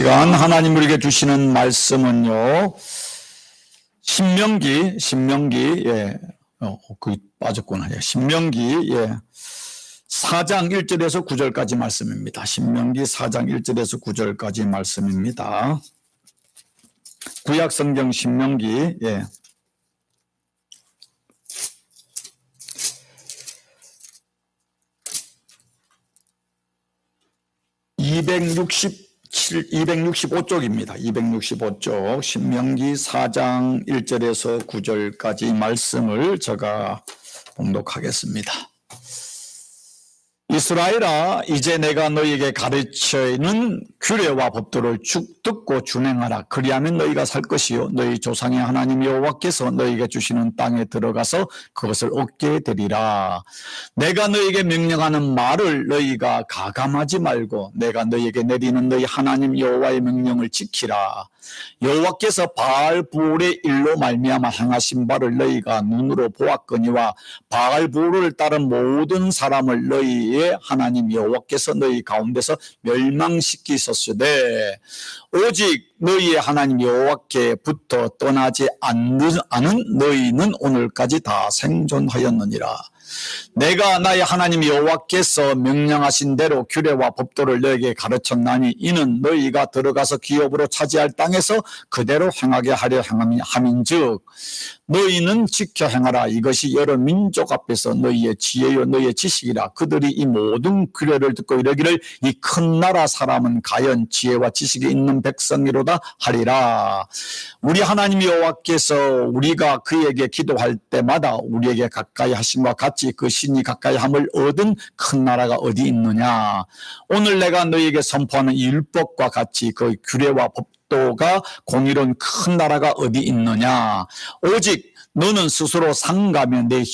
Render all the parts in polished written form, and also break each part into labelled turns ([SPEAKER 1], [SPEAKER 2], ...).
[SPEAKER 1] 시간 하나님 우리에게 주시는 말씀은요, 신명기, 빠졌구나. 신명기, 4장 1절에서 9절까지 말씀입니다. 신명기 4장 1절에서 9절까지 말씀입니다. 구약 성경 신명기, 265쪽입니다. 265쪽 신명기 4장 1절에서 9절까지 말씀을 제가 봉독하겠습니다. 이스라엘아, 이제 내가 너희에게 가르치는 규례와 법도를 듣고 준행하라. 그리하면 너희가 살 것이요 너희 조상의 하나님 여호와께서 너희에게 주시는 땅에 들어가서 그것을 얻게 되리라. 내가 너희에게 명령하는 말을 너희가 가감하지 말고 내가 너희에게 내리는 너희 하나님 여호와의 명령을 지키라. 여호와께서 바알부올의 일로 말미암아 행하신 바를 너희가 눈으로 보았거니와 바알부올을 따른 모든 사람을 너희의 하나님 여호와께서 너희 가운데서 멸망시키셨으되 오직 너희의 하나님 여호와께부터 떠나지 않은 너희는 오늘까지 다 생존하였느니라. 내가 나의 하나님 여호와께서 명령하신 대로 규례와 법도를 너에게 가르쳤나니 이는 너희가 들어가서 기업으로 차지할 땅에서 그대로 행하게 하려 함인즉 너희는 지켜 행하라. 이것이 여러 민족 앞에서 너희의 지혜요 너희의 지식이라. 그들이 이 모든 규례를 듣고 이르기를 이 큰 나라 사람은 가연 지혜와 지식이 있는 백성이로다 하리라. 우리 하나님 여호와께서 우리가 그에게 기도할 때마다 우리에게 가까이 하심과 같이 그 신이 가까이 함을 얻은 큰 나라가 어디 있느냐. 오늘 내가 너희에게 선포하는 이 율법과 같이 그 규례와 법도가 공의로운 큰 나라가 어디 있느냐. 오직 너는 스스로 상가며 내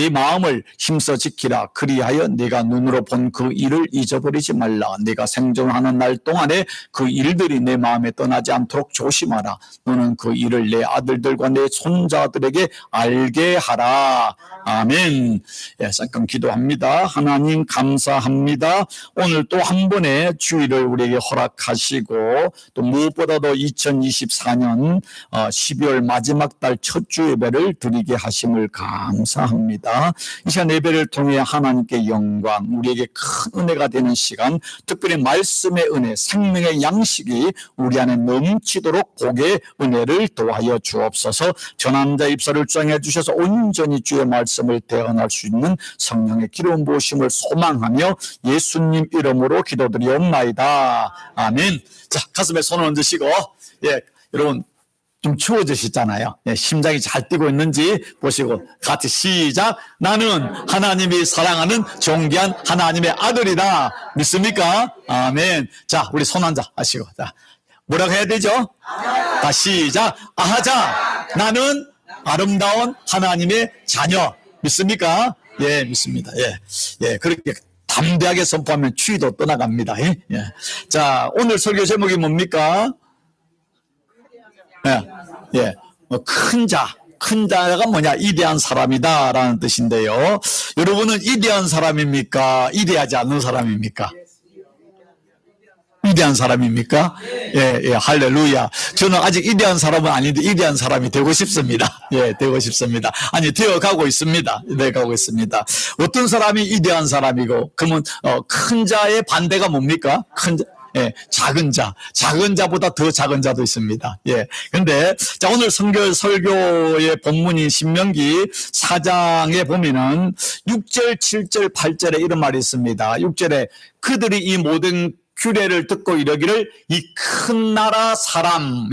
[SPEAKER 1] 마음을 힘써 지키라. 그리하여 네가 눈으로 본 그 일을 잊어버리지 말라. 네가 생존하는 날 동안에 그 일들이 내 마음에 떠나지 않도록 조심하라. 너는 그 일을 내 아들들과 내 손자들에게 알게 하라. 아멘. 잠깐 기도합니다. 하나님 감사합니다. 오늘 또 한 번의 주일을 우리에게 허락하시고 또 무엇보다도 2024년 12월 마지막 달 첫 주 예배를 드리게 하심을 감사합니다. 이 시간 예배를 통해 하나님께 영광, 우리에게 큰 은혜가 되는 시간, 특별히 말씀의 은혜, 생명의 양식이 우리 안에 넘치도록 복의 은혜를 도와여 주옵소서. 전환자 입사를 주장해 주셔서 온전히 주의 말씀을 대언할 수 있는 성령의 기름 부으심을 소망하며 예수님 이름으로 기도드리옵나이다. 아멘. 자, 가슴에 손을 얹으시고, 여러분 좀 추워지시잖아요. 심장이 잘 뛰고 있는지 보시고 같이 시작. 나는 하나님이 사랑하는 존귀한 하나님의 아들이다. 믿습니까? 아멘. 자, 우리 손 한자 하시고, 자, 뭐라고 해야 되죠? 다 시작. 아하자. 나는 아름다운 하나님의 자녀. 믿습니까? 예, 믿습니다. 그렇게 담대하게 선포하면 추위도 떠나갑니다. 자, 오늘 설교 제목이 뭡니까? 큰 자가 뭐냐? 이대한 사람이다 라는 뜻인데요. 여러분은 이대한 사람입니까? 이대하지 않는 사람입니까? 이대한 사람입니까? 할렐루야. 저는 아직 이대한 사람은 아닌데 이대한 사람이 되고 싶습니다. 되고 싶습니다. 아니, 되어가고 있습니다. 되어가고 있습니다. 어떤 사람이 이대한 사람이고, 그러면, 큰 자의 반대가 뭡니까? 작은 자보다 더 작은 자도 있습니다. 근데, 자, 오늘 설교의 본문인 신명기 4장에 보면은 6절, 7절, 8절에 이런 말이 있습니다. 6절에 그들이 이 모든 규례를 듣고 이러기를 이 큰 나라 사람을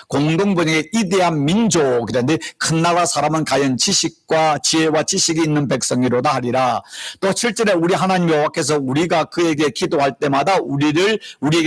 [SPEAKER 1] 공동번역에 이대한 민족이라는데 큰 나라 사람은 가연 지혜와 지식이 있는 백성이로다 하리라. 또 7절에 우리 하나님 여호와께서 우리가 그에게 기도할 때마다 우리에게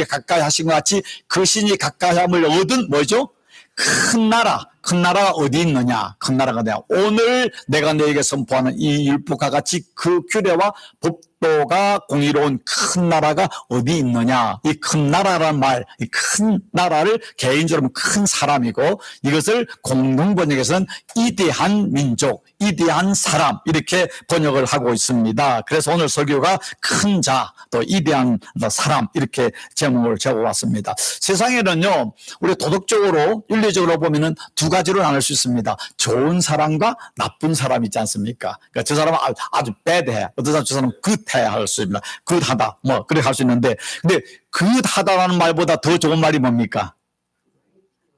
[SPEAKER 1] 가까이 하신 것 같이 그 신이 가까이 함을 얻은 뭐죠? 큰 나라가 어디 있느냐? 큰 나라가 돼야 오늘 내가 너에게 선포하는 이 율법과 같이 그 규례와 법도 법도가 공의로운 큰 나라가 어디 있느냐. 이 큰 나라란 말, 이 큰 나라를 개인적으로 큰 사람이고 이것을 공동 번역에서는 이대한 민족, 이대한 사람 이렇게 번역을 하고 있습니다. 그래서 오늘 설교가 큰 자, 또 이대한 사람 이렇게 제목을 적어봤습니다. 세상에는요, 우리 도덕적으로 윤리적으로 보면은 두 가지로 나눌 수 있습니다. 좋은 사람과 나쁜 사람 있지 않습니까? 그러니까 저 사람은 아주 bad해, 어떤 사람 저 사람은 good해 할 수 있습니다. good하다, 뭐 그렇게 할 수 있는데, 근데 good하다라는 말보다 더 좋은 말이 뭡니까?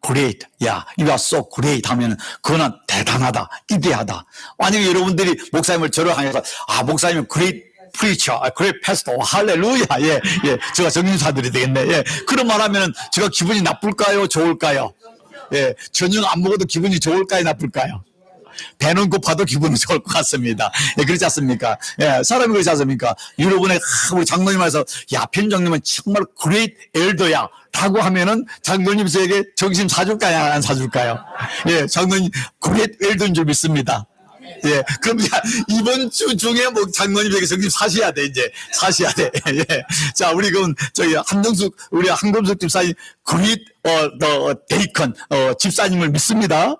[SPEAKER 1] great. 야, you are so great 하면 그거는 대단하다, 이대하다. 만약에 여러분들이 목사님을 저를 향해서 목사님은 great preacher, great pastor, 할렐루야. 예, 예. 제가 정신사들이 되겠네. 예. 그런 말 하면 제가 기분이 나쁠까요? 좋을까요? 예. 저녁 안 먹어도 기분이 좋을까요? 나쁠까요? 배는 고파도 기분은 좋을 것 같습니다. 예, 그렇지 않습니까? 예, 사람이 그렇지 않습니까? 여러분의 우리 장로님께서 야, 편장님은 정말 great elder야 라고 하면은 장로님 저에게 정신 사줄까요? 안 사줄까요? 예, 장로님 great elder인 줄 믿습니다. 예, 그럼 이번 주 중에 뭐 장로님에게 정신 사셔야 돼, 이제. 사셔야 돼. 예. 자, 우리 저희 우리 한금숙 집사님 great 데이컨 집사님을 믿습니다.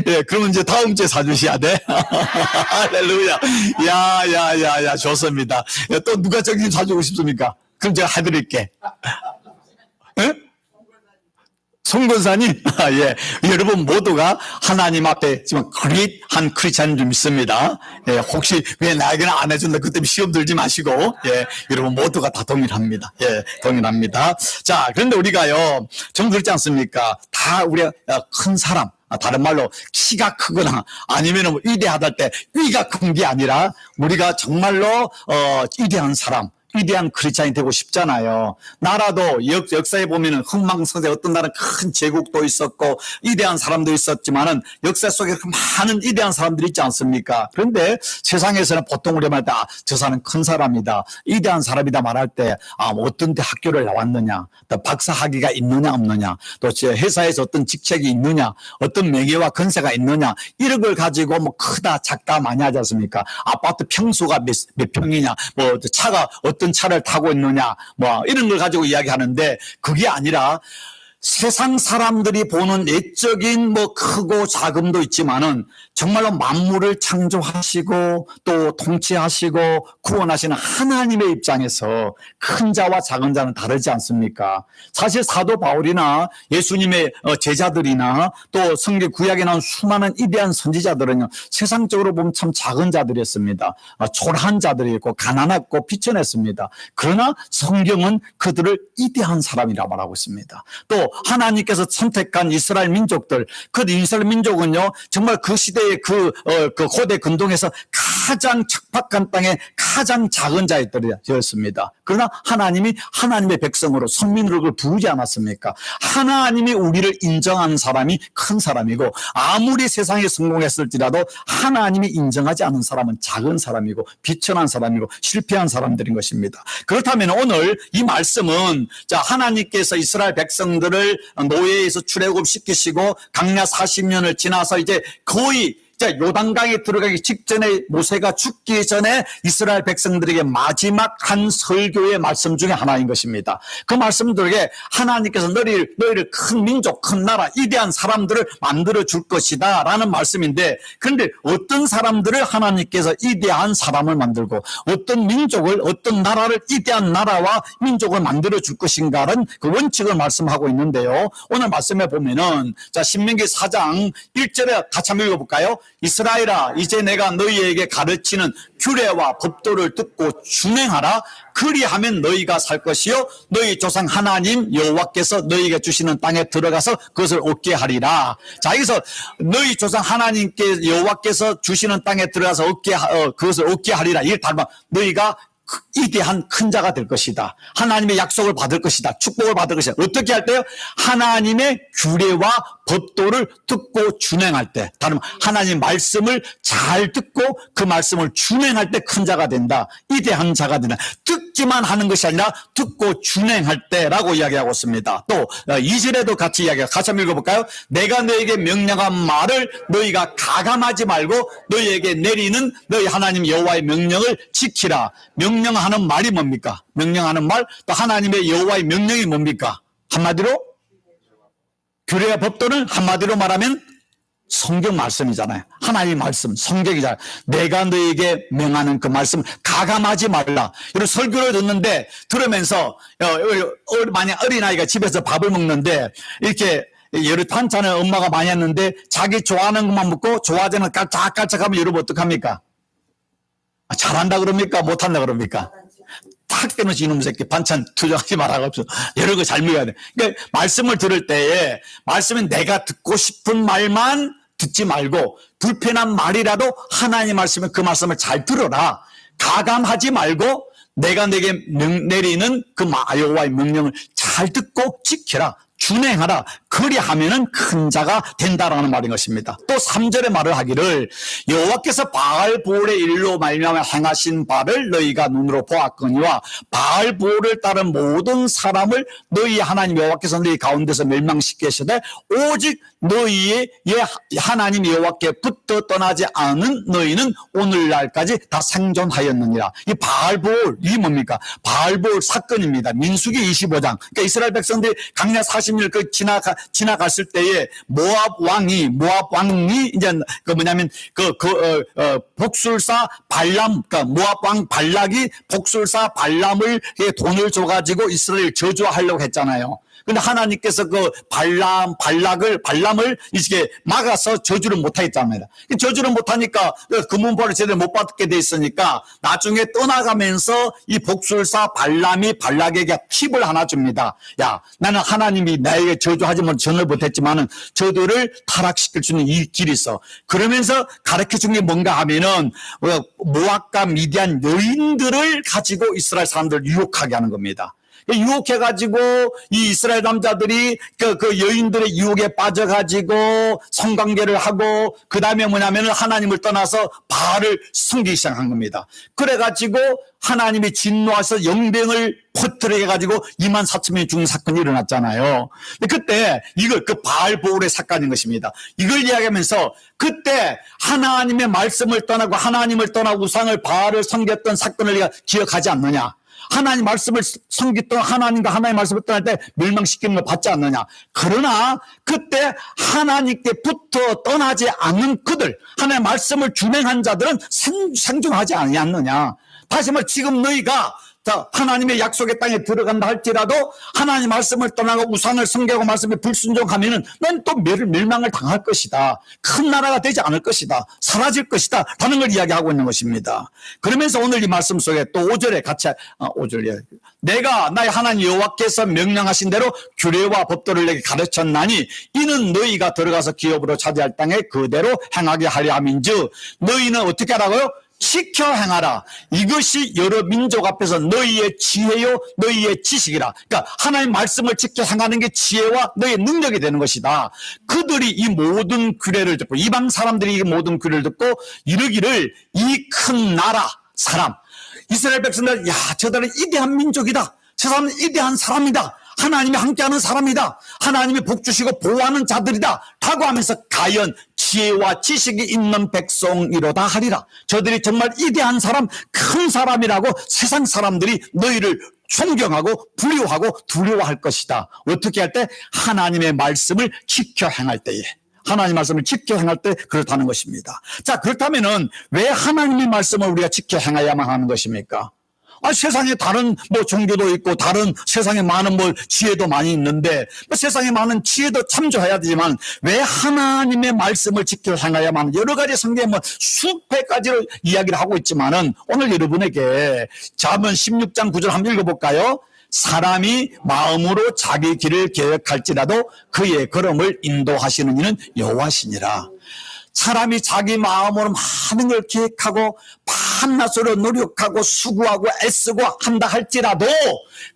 [SPEAKER 1] 예, 그러면 이제 다음 주에 사주셔야 돼. 할렐루야. 야, 좋습니다. 예, 또 누가 정신 사주고 싶습니까? 그럼 제가 해드릴게. 예? 송건사님, 예, 여러분 모두가 하나님 앞에 지금 그릿한 크리스찬인 줄 믿습니다. 예, 혹시 왜 나에게는 안 해준다 그 때문에 시험 들지 마시고, 예, 여러분 모두가 다 동일합니다. 예, 동일합니다. 자, 그런데 우리가요, 좀 그렇지 않습니까? 다 우리가 큰 사람, 다른 말로 키가 크거나 아니면 위대하다 할 때 위가 큰 게 아니라 우리가 정말로 위대한 사람, 위대한 크리스찬이 되고 싶잖아요. 나라도 역사에 보면은 흥망성쇠 어떤 나라는 큰 제국도 있었고 위대한 사람도 있었지만은 역사 속에 많은 위대한 사람들이 있지 않습니까? 그런데 세상에서는 보통 우리 말할 때 저 사람은 큰 사람이다, 위대한 사람이다 말할 때 어떤 데 학교를 나왔느냐, 또 박사 학위가 있느냐 없느냐, 또 회사에서 어떤 직책이 있느냐, 어떤 명예와 건세가 있느냐 이런 걸 가지고 뭐 크다 작다 많이 하지 않습니까? 아파트 평수가 몇 평이냐, 뭐 차가 어떤 차를 타고 있느냐, 뭐 이런 걸 가지고 이야기하는데 그게 아니라 세상 사람들이 보는 내적인 뭐 크고 작음도 있지만은 정말로 만물을 창조하시고 또 통치하시고 구원하시는 하나님의 입장에서 큰 자와 작은 자는 다르지 않습니까? 사실 사도 바울이나 예수님의 제자들이나 또 성경 구약에 나온 수많은 위대한 선지자들은요, 세상적으로 보면 참 작은 자들이었습니다. 초라한 자들이었고 가난했고 비천했습니다. 그러나 성경은 그들을 위대한 사람이라고 말하고 있습니다. 또 하나님께서 선택한 이스라엘 민족들, 그 이스라엘 민족은요, 정말 그 시대의 그 고대 근동에서 가장 척박한 땅에 가장 작은 자들이었습니다. 그러나 하나님이 하나님의 백성으로 선민으로 부르지 않았습니까? 하나님이 우리를 인정하는 사람이 큰 사람이고 아무리 세상에 성공했을지라도 하나님이 인정하지 않은 사람은 작은 사람이고 비천한 사람이고 실패한 사람들인 것입니다. 그렇다면 오늘 이 말씀은 자, 하나님께서 이스라엘 백성들을 노예에서 출애굽시키시고 광야 40년을 지나서 이제 거의 요단강에 들어가기 직전에 모세가 죽기 전에 이스라엘 백성들에게 마지막 한 설교의 말씀 중에 하나인 것입니다. 그 말씀들에게 하나님께서 너희를 큰 민족, 큰 나라, 위대한 사람들을 만들어 줄 것이다 라는 말씀인데, 그런데 어떤 사람들을 하나님께서 위대한 사람을 만들고 어떤 민족을, 어떤 나라를 위대한 나라와 민족을 만들어 줄 것인가는 그 원칙을 말씀하고 있는데요. 오늘 말씀에 보면은 자, 신명기 4장 1절에 같이 한번 읽어볼까요? 이스라엘아, 이제 내가 너희에게 가르치는 규례와 법도를 듣고 준행하라. 그리하면 너희가 살 것이요 너희 조상 하나님 여호와께서 너희에게 주시는 땅에 들어가서 그것을 얻게 하리라. 자, 여기서 너희 조상 하나님께 여호와께서 주시는 땅에 들어가서 그것을 얻게 하리라. 이를 닮아 너희가 위대한 큰 자가 될 것이다. 하나님의 약속을 받을 것이다. 축복을 받을 것이다. 어떻게 할 때요? 하나님의 규례와 법도를 듣고 준행할 때, 다른 하나님 말씀을 잘 듣고 그 말씀을 준행할 때 큰 자가 된다. 위대한 자가 된다. 듣기만 하는 것이 아니라 듣고 준행할 때라고 이야기하고 있습니다. 또 2절에도 같이 이야기해요. 같이 한번 읽어볼까요? 내가 너에게 명령한 말을 너희가 가감하지 말고 너희에게 내리는 너희 하나님 여호와의 명령을 지키라. 명령하는 말이 뭡니까? 명령하는 말, 또 하나님의 여호와의 명령이 뭡니까? 한마디로 규례와 법도는 한마디로 말하면 성경 말씀이잖아요. 하나님의 말씀, 성경이잖아요. 내가 너에게 명하는 그 말씀 가감하지 말라. 이런 설교를 듣는데 들으면서 만약 어린아이가 집에서 밥을 먹는데 이렇게 여러 반찬을 엄마가 많이 했는데 자기 좋아하는 것만 먹고 좋아하지 않은 깔짝깔짝하면 여러분 어떡합니까? 잘한다 그럽니까? 못한다 그럽니까? 딱 깨놓지 이놈 새끼 반찬 투정하지 말라고 없어. 여러 거 잘 먹어야 돼. 그러니까 말씀을 들을 때에 말씀은 내가 듣고 싶은 말만 듣지 말고 불편한 말이라도 하나님 말씀은 그 말씀을 잘 들어라. 가감하지 말고 내가 내게 내리는 그 여호와의 명령을 잘 듣고 지켜라. 준행하라. 그리하면은 큰 자가 된다라는 말인 것입니다. 또 3절의 말을 하기를 여호와께서 바알보올의 일로 말미암아 행하신 바를 너희가 눈으로 보았거니와 바알보올을 따른 모든 사람을 너희 하나님 여호와께서 너희 가운데서 멸망시키시되 오직 너희의 하나님 여호와께 붙어 떠나지 않은 너희는 오늘날까지 다 생존하였느니라. 이 바알보올이 뭡니까? 바알보올 사건입니다. 민수기 25장. 그러니까 이스라엘 백성들이 강야 40일 그 지나갔을 때에 모압 왕이 이제 복술사 발람, 그러니까 모압 왕 발락이 복술사 발람을 돈을 줘가지고 이스라엘 저주하려고 했잖아요. 근데 하나님께서 그 발람을 이렇게 막아서 저주를 못하겠답니다. 저주를 못하니까 금문보를 제대로 못 받게 돼 있으니까 나중에 떠나가면서 이 복술사 발람이 발락에게 팁을 하나 줍니다. 야, 나는 하나님이 나에게 저주하지 전을 못했지만은 저들을 타락시킬 수 있는 이 길이 있어. 그러면서 가르쳐 준 게 뭔가 하면은 모압과 미디안 여인들을 가지고 이스라엘 사람들을 유혹하게 하는 겁니다. 유혹해가지고 이 이스라엘 남자들이 그 여인들의 유혹에 빠져가지고 성관계를 하고 그 다음에 뭐냐면은 하나님을 떠나서 바알을 섬기기 시작한 겁니다. 그래가지고 하나님이 진노하셔서 영병을 퍼뜨려가지고 2만 4천 명이 죽는 사건이 일어났잖아요. 근데 그때 이걸 그 바알보올의 사건인 것입니다. 이걸 이야기하면서 그때 하나님의 말씀을 떠나고 하나님을 떠나고 우상을 바알을 섬겼던 사건을 우리가 기억하지 않느냐? 하나님 말씀을 섬겼던 하나님과 하나님의 말씀을 떠날 때 멸망시키는 걸 받지 않느냐. 그러나 그때 하나님께 붙어 떠나지 않는 그들, 하나님의 말씀을 준행한 자들은 생존하지 않느냐. 다시 말해 지금 너희가 하나님의 약속의 땅에 들어간다 할지라도 하나님 말씀을 떠나고 우상을 섬기고 말씀에 불순종하면은 넌 또 멸망을 당할 것이다. 큰 나라가 되지 않을 것이다. 사라질 것이다. 라는 걸 이야기하고 있는 것입니다. 그러면서 오늘 이 말씀 속에 또 5절에 같이 5절 이야기. 내가 나의 하나님 여호와께서 명령하신 대로 규례와 법도를 내게 가르쳤나니 이는 너희가 들어가서 기업으로 차지할 땅에 그대로 행하게 하려 함인즉 너희는 어떻게 하라고요? 지켜 행하라. 이것이 여러 민족 앞에서 너희의 지혜요 너희의 지식이라. 그러니까 하나님의 말씀을 지켜 행하는 게 지혜와 너희의 능력이 되는 것이다. 그들이 이 모든 규례를 듣고 이방 사람들이 이 모든 규례를 듣고 이르기를 이 큰 나라 사람 이스라엘 백성들 야 저들은 이대한 민족이다. 저 사람은 이대한 사람이다. 하나님이 함께하는 사람이다. 하나님이 복주시고 보호하는 자들이다. 라고 하면서 과연 지혜와 지식이 있는 백성이로다 하리라. 저들이 정말 이대한 사람, 큰 사람이라고 세상 사람들이 너희를 존경하고 부려하고 두려워할 것이다. 어떻게 할 때? 하나님의 말씀을 지켜 행할 때에. 하나님의 말씀을 지켜 행할 때 그렇다는 것입니다. 자, 그렇다면은 왜 하나님의 말씀을 우리가 지켜 행해야만 하는 것입니까? 세상에 다른 종교도 있고 다른 세상에 많은 지혜도 많이 있는데 세상에 많은 지혜도 참조해야 되지만 왜 하나님의 말씀을 지켜 행해야만 여러 가지 성경에 수백 가지로 이야기를 하고 있지만은 오늘 여러분에게 잠언 16장 9절 한번 읽어볼까요? 사람이 마음으로 자기 길을 계획할지라도 그의 걸음을 인도하시는 이는 여호와시니라. 사람이 자기 마음으로 많은 걸 계획하고 밤낮으로 노력하고 수고하고 애쓰고 한다 할지라도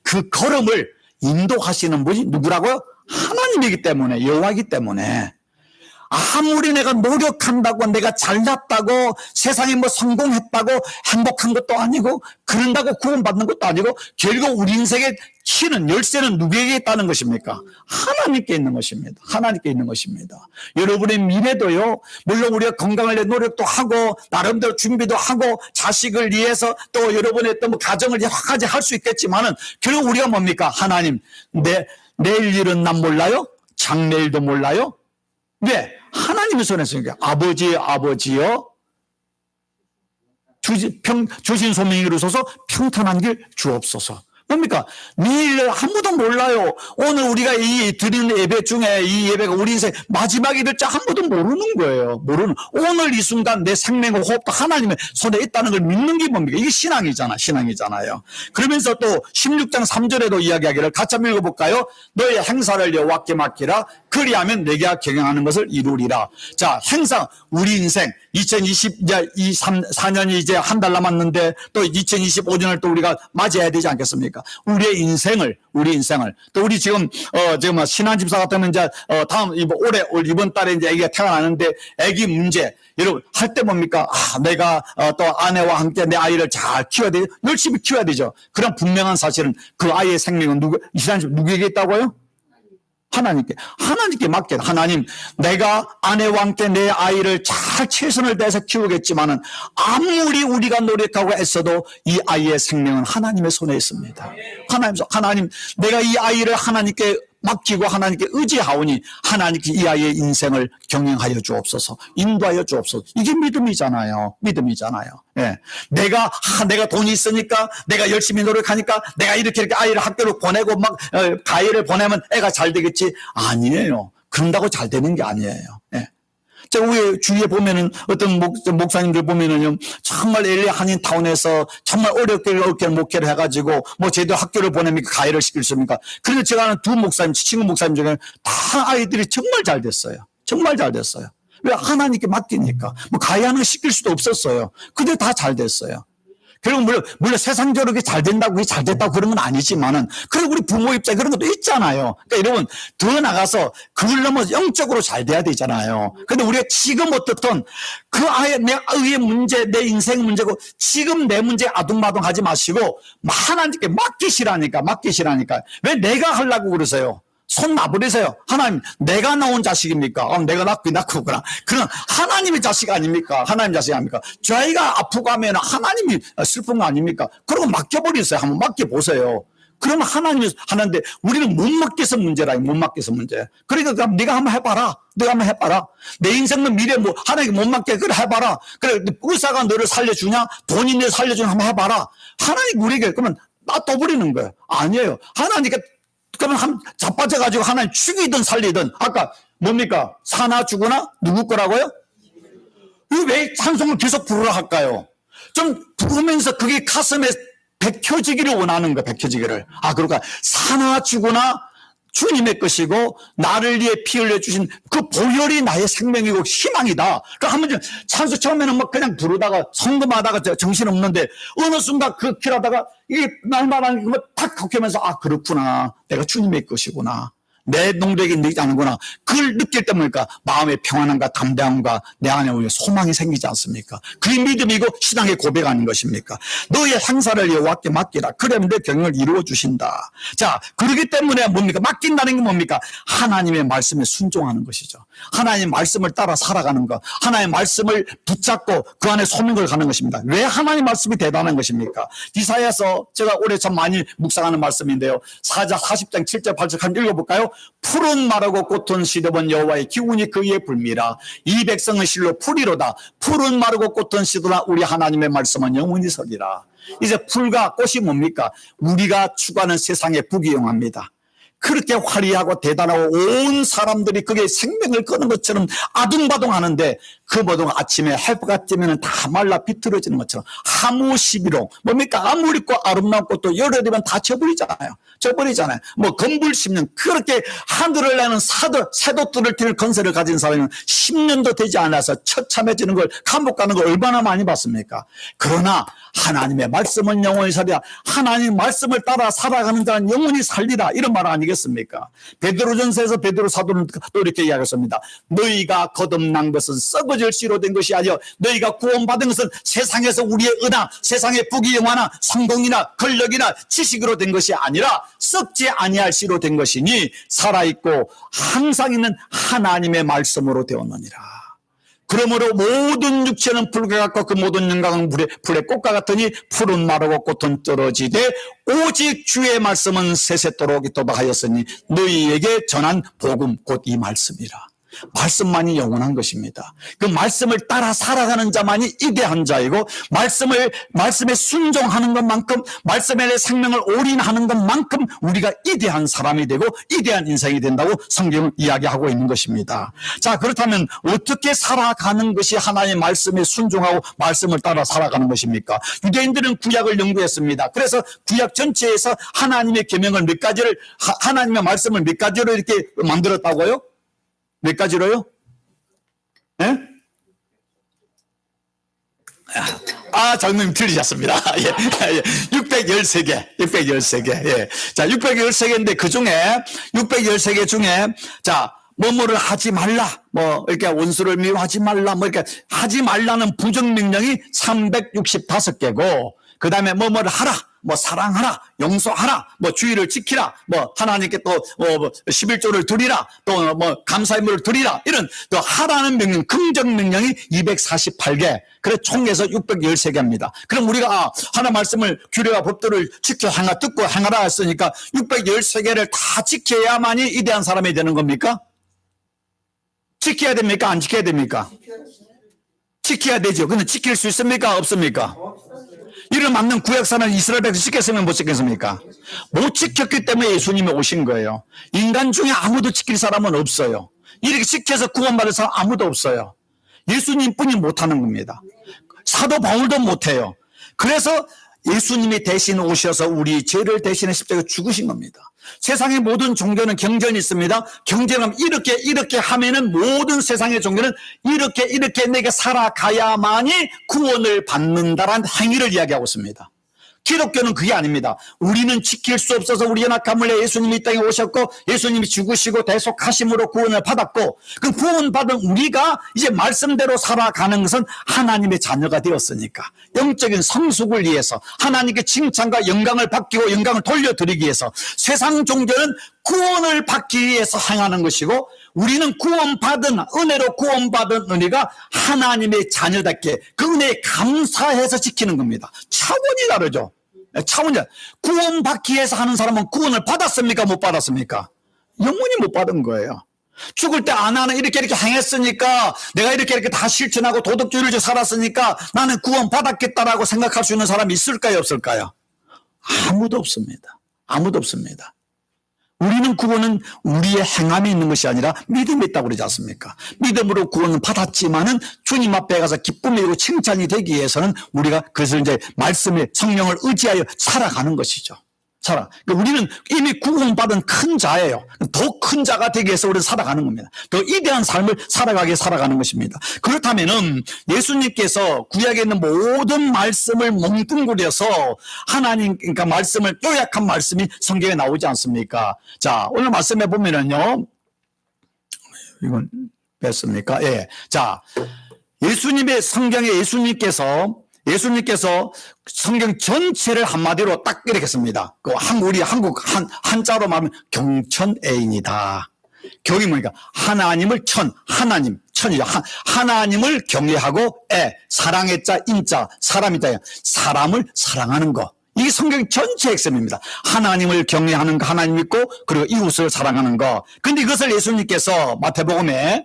[SPEAKER 1] 그 걸음을 인도하시는 분이 누구라고요? 하나님이기 때문에, 여호와이기 때문에. 아무리 내가 노력한다고 내가 잘났다고 세상에 뭐 성공했다고 행복한 것도 아니고 그런다고 구원받는 것도 아니고 결국 우리 인생의 키는 열쇠는 누구에게 있다는 것입니까? 하나님께 있는 것입니다. 하나님께 있는 것입니다. 여러분의 미래도요, 물론 우리가 건강을 위해 노력도 하고 나름대로 준비도 하고 자식을 위해서 또 여러분의 또 뭐 가정을 여러 가지 할 수 있겠지만은 결국 우리가 뭡니까? 하나님, 내일 일은 난 몰라요? 장래일도 몰라요? 왜? 하나님의 손에 있으니까. 아버지여 주신 소명이 이루소서 평탄한 길 주옵소서. 뭡니까? 내일 아무도 몰라요. 오늘 우리가 이 드리는 예배 중에 이 예배가 우리 인생 마지막이 될지 아무도 모르는 거예요. 오늘 이 순간 내 생명과 호흡도 하나님의 손에 있다는 걸 믿는 게 뭡니까? 이게 신앙이잖아요. 그러면서 또 16장 3절에도 이야기하기를 같이 한번 읽어볼까요? 너의 행사를 여호와께 맡기라. 그리하면 내가 경영하는 것을 이루리라. 자, 행사, 우리 인생 2024년이 이제 한 달 남았는데 또 2025년을 또 우리가 맞이해야 되지 않겠습니까? 우리 인생을 또 우리 지금 신한 집사 같으면 이제 다음 이번 달에 이제 아기가 태어나는데 아기 문제 여러분 할 때 뭡니까? 내가 또 아내와 함께 내 아이를 잘 키워야 되죠. 열심히 키워야 되죠. 그런 분명한 사실은 그 아이의 생명은 신한 집 누구에게 있다고요? 하나님께 맡겨. 하나님, 내가 아내와 함께 내 아이를 잘 최선을 다해서 키우겠지만은 아무리 우리가 노력하고 애써도 이 아이의 생명은 하나님의 손에 있습니다. 하나님, 내가 이 아이를 하나님께 맡기고 하나님께 의지하오니 하나님께 이 아이의 인생을 경영하여 주옵소서, 인도하여 주옵소서. 이게 믿음이잖아요. 예. 내가 돈이 있으니까 내가 열심히 노력하니까 내가 이렇게 아이를 학교로 보내고 가해를 보내면 애가 잘 되겠지. 아니에요. 그런다고 잘 되는 게 아니에요. 예. 자, 우리 주위에 보면은 어떤 목사님들 보면은요, 정말 LA 한인타운에서 정말 어렵게 목회를 해가지고 제대로 학교를 보내니까 가해를 시킬 수 있습니까? 그래서 제가 아는 친구 목사님 중에 다 아이들이 정말 잘 됐어요. 왜? 하나님께 맡기니까. 가해하는 거 시킬 수도 없었어요. 근데 다 잘 됐어요. 결국 물론 세상적으로 그게 잘 된다고 그게 잘 됐다고 그런 건 아니지만은 그리고 우리 부모 입장에 그런 것도 있잖아요. 그러니까 여러분 더 나가서 그걸 넘어 영적으로 잘 돼야 되잖아요. 근데 우리가 지금 어떻든 그 내 의의 문제, 내 인생 문제고 지금 내 문제 아둥바둥하지 마시고 하나님께 맡기시라니까. 왜 내가 하려고 그러세요? 손 놔버리세요. 하나님, 내가 낳은 자식입니까? 내가 낳구나. 그건 하나님의 자식 아닙니까? 저희가 아프고 하면 하나님이 슬픈 거 아닙니까? 그러고 맡겨버리세요. 한번 맡겨보세요. 그러면 하나님이 하는데 우리는 못 맡겨서 문제라. 그러니까 네가 한번 해봐라. 내 인생의 미래 하나님께 못 맡게 그래 해봐라. 그래 의사가 너를 살려주냐? 돈이 너를 살려주냐? 한번 해봐라. 하나님 우리에게 그러면 놔둬버리는 거예요. 아니에요. 하나님께 그러면 자빠져가지고 하나님 죽이든 살리든 아까 뭡니까? 사나 죽으나 누구 거라고요? 왜 찬송을 계속 부르라 할까요? 좀 부르면서 그게 가슴에 bek혀지기를 원하는 거예요. 그러니까 사나 죽으나 주님의 것이고 나를 위해 피 흘려주신 그 보혈이 나의 생명이고 희망이다. 그러니까 한번 찬수 처음에는 그냥 부르다가 성금하다가 정신없는데 어느 순간 그 길하다가 이게 날마다 탁 걷히면서 그렇구나. 내가 주님의 것이구나. 내 농력이 느끼지 않는구나. 그걸 느낄 때 보니까 마음의 평안함과 담대함과 내 안에 오히려 소망이 생기지 않습니까? 그게 믿음이고 신앙의 고백 아닌 것입니까? 너의 행사를 여호와께 맡기라. 그러면 내 경영을 이루어 주신다. 자, 그렇기 때문에 뭡니까? 맡긴다는 게 뭡니까? 하나님의 말씀에 순종하는 것이죠. 하나님의 말씀을 따라 살아가는 것. 하나님의 말씀을 붙잡고 그 안에 소명을 가는 것입니다. 왜 하나님의 말씀이 대단한 것입니까? 이사야서 제가 올해 참 많이 묵상하는 말씀인데요. 40장 7절 8절 한번 읽어볼까요? 푸른 마르고 꽃은 시드본 여호와의 기운이 그의 불미라. 이 백성의 실로 풀이로다. 푸른 마르고 꽃은 시드나 우리 하나님의 말씀은 영원히 서리라. 이제 풀과 꽃이 뭡니까? 우리가 추구하는 세상에 부귀영합니다. 그렇게 화려하고 대단하고 온 사람들이 그게 생명을 거는 것처럼 아둥바둥 하는데 그 보통 아침에 해가 뜨면 다 말라 비틀어지는 것처럼 하무시비로 뭡니까? 아무리 꽃 아름다운 꽃도 열흘이면 다 져버리잖아요. 건불 10년 그렇게 하늘을 나는 새도들을 뛸 건설을 가진 사람은 10년도 되지 않아서 처참해지는 걸 감옥 가는 걸 얼마나 많이 봤습니까? 그러나 하나님의 말씀은 영원히 살리라. 하나님 말씀을 따라 살아가는 자는 영원히 살리라. 이런 말 아니겠습니까? 아니겠습니까? 베드로전서에서 베드로 사도는 또 이렇게 이야기했습니다. 너희가 거듭난 것은 썩어질 씨로 된 것이 아니요 너희가 구원받은 것은 세상에서 우리의 은하, 세상의 부귀영화나 성공이나 권력이나 지식으로 된 것이 아니라 썩지 아니할 씨로 된 것이니 살아있고 항상 있는 하나님의 말씀으로 되었느니라. 그러므로 모든 육체는 불과 같고 그 모든 영광은 불의 꽃과 같으니 풀은 마르고 꽃은 떨어지되 오직 주의 말씀은 세세토록 있도록 하였으니 너희에게 전한 복음 곧 이 말씀이라. 말씀만이 영원한 것입니다. 그 말씀을 따라 살아가는 자만이 위대한 자이고 말씀에 순종하는 것만큼 말씀에 생명을 올인하는 것만큼 우리가 위대한 사람이 되고 위대한 인생이 된다고 성경은 이야기하고 있는 것입니다. 자, 그렇다면 어떻게 살아가는 것이 하나님의 말씀에 순종하고 말씀을 따라 살아가는 것입니까? 유대인들은 구약을 연구했습니다. 그래서 구약 전체에서 하나님의 계명을 몇 가지를 하나님의 말씀을 몇 가지로 이렇게 만들었다고요? 몇 가지로요? 예? 장로님 틀리셨습니다. 예. 613개. 613개. 예. 자, 613개인데 그 중에, 613개 중에, 자, 뭐뭐를 하지 말라. 이렇게 원수를 미워하지 말라. 이렇게 하지 말라는 부정명령이 365개고, 그 다음에 뭐뭐를 하라. 사랑하라, 용서하라, 주의를 지키라, 하나님께 또 11조를 드리라, 또 감사의물을 드리라, 이런 또 하라는 명령, 긍정 명령이 248개. 그래 총해서 613개입니다. 그럼 우리가 하나 말씀을 규례와 법도를 지켜 듣고 행하라 했으니까 613개를 다 지켜야만이 위대한 사람이 되는 겁니까? 지켜야 됩니까? 안 지켜야 됩니까? 지켜야 되죠. 근데 지킬 수 있습니까? 없습니까? 이를 막는 구약사는 이스라엘 백성 지켰으면 못 지켰습니까? 못 지켰기 때문에 예수님이 오신 거예요. 인간 중에 아무도 지킬 사람은 없어요. 이렇게 지켜서 구원받을 사람 아무도 없어요. 예수님뿐이 못하는 겁니다. 사도 바울도 못해요. 그래서 예수님이 대신 오셔서 우리 죄를 대신해 십자가에 죽으신 겁니다. 세상의 모든 종교는 경전이 있습니다. 경전은 이렇게 하면은 모든 세상의 종교는 이렇게 내게 살아가야만이 구원을 받는다라는 행위를 이야기하고 있습니다. 기독교는 그게 아닙니다. 우리는 지킬 수 없어서 우리 연약함을 내 예수님이 이 땅에 오셨고 예수님이 죽으시고 대속하심으로 구원을 받았고 그 구원받은 우리가 이제 말씀대로 살아가는 것은 하나님의 자녀가 되었으니까 영적인 성숙을 위해서 하나님께 칭찬과 영광을 받기고 영광을 돌려드리기 위해서 세상 종교는 구원을 받기 위해서 행하는 것이고 우리는 구원받은 은혜로 구원받은 은혜가 하나님의 자녀답게 그 은혜에 감사해서 지키는 겁니다. 차원이 다르죠. 차원이 구원받기 위해서 하는 사람은 구원을 받았습니까? 못 받았습니까? 영원히 못 받은 거예요. 죽을 때 나는 이렇게 행했으니까 내가 이렇게 다 실천하고 도덕주의를 살았으니까 나는 구원받았겠다라고 생각할 수 있는 사람이 있을까요? 없을까요? 아무도 없습니다. 아무도 없습니다. 우리는 구원은 우리의 행함이 있는 것이 아니라 믿음이 있다고 그러지 않습니까? 믿음으로 구원을 받았지만은 주님 앞에 가서 기쁨이고 칭찬이 되기 위해서는 우리가 그것을 이제 말씀의 성령을 의지하여 살아가는 것이죠. 그러니까 우리는 이미 구원받은 큰 자예요. 더 큰 자가 되기 위해서 우리는 살아가는 겁니다. 더 위대한 삶을 살아가는 것입니다. 그렇다면은 예수님께서 구약에 있는 모든 말씀을 뭉뚱그려서 하나님, 그러니까 말씀을, 요약한 말씀이 성경에 나오지 않습니까? 자, 오늘 말씀해 보면은요, 이건 뺐습니까? 예. 자, 성경에 예수님께서 성경 전체를 한마디로 딱 이렇게 씁니다. 우리 한국 한자로 말하면 경천애인이다. 경이 뭐니까 하나님을 천이죠. 하나님을 경외하고 사랑의 자 인자 사람이 자 사람을 사랑하는 것. 이게 성경 전체 핵심입니다. 하나님을 경외하는 거, 하나님 믿고, 그리고 이웃을 사랑하는 거. 근데 이것을 예수님께서 마태복음에,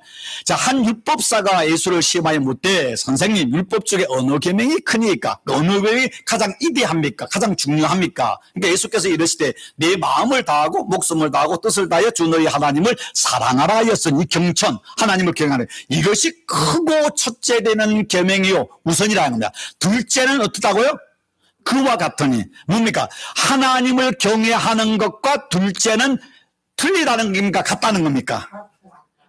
[SPEAKER 1] 한 율법사가 예수를 시험하여 묻되, 선생님, 율법 중에 어느 계명이 크니까? 어느 계명이 가장 위대합니까? 가장 중요합니까? 그러니까 예수께서 이르시되, 내 마음을 다하고, 목숨을 다하고, 뜻을 다하여 주 너희 하나님을 사랑하라 하였으니, 경천, 하나님을 경외하는. 이것이 크고 첫째 되는 계명이요. 우선이라는 겁니다. 둘째는 어떻다고요? 그와 같으니 뭡니까? 하나님을 경외하는 것과 둘째는 틀리다는 겁니까? 같다는 겁니까?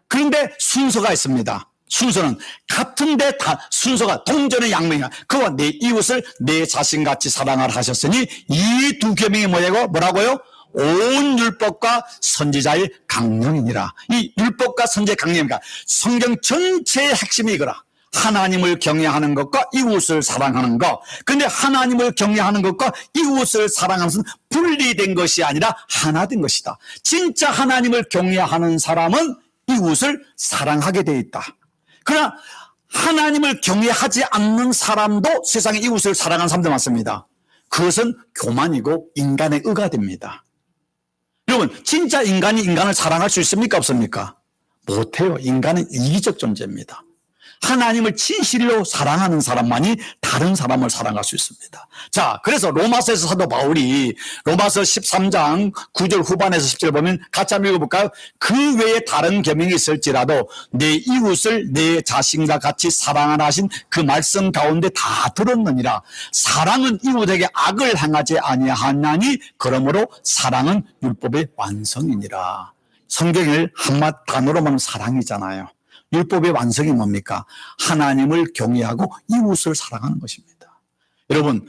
[SPEAKER 1] 그런데 순서가 있습니다. 순서는 같은데 다 순서가 동전의 양면이야. 그와 내 이웃을 내 자신같이 사랑하라 하셨으니 이 두 계명이 뭐라고요? 온 율법과 선지자의 강령이니라. 이 율법과 선지자의 강령이니까 성경 전체의 핵심이 이거라. 하나님을 경외하는 것과 이웃을 사랑하는 것. 근데 하나님을 경외하는 것과 이웃을 사랑하는 것은 분리된 것이 아니라 하나 된 것이다. 진짜 하나님을 경외하는 사람은 이웃을 사랑하게 돼 있다. 그러나 하나님을 경외하지 않는 사람도 세상에 이웃을 사랑하는 사람들 많습니다. 그것은 교만이고 인간의 의가 됩니다. 여러분, 진짜 인간이 인간을 사랑할 수 있습니까? 없습니까? 못해요. 인간은 이기적 존재입니다. 하나님을 진실로 사랑하는 사람만이 다른 사람을 사랑할 수 있습니다. 자, 그래서 로마서에서 사도 바울이 로마서 13장 9절 후반에서 10절 보면 같이 한번 읽어볼까요? 그 외에 다른 계명이 있을지라도 내 이웃을 내 자신과 같이 사랑하라 하신 그 말씀 가운데 다 들었느니라. 사랑은 이웃에게 악을 행하지 아니하나니 그러므로 사랑은 율법의 완성이니라. 성경을 한마디 단어로 말하면 사랑이잖아요. 율법의 완성이 뭡니까? 하나님을 경외하고 이웃을 사랑하는 것입니다. 여러분,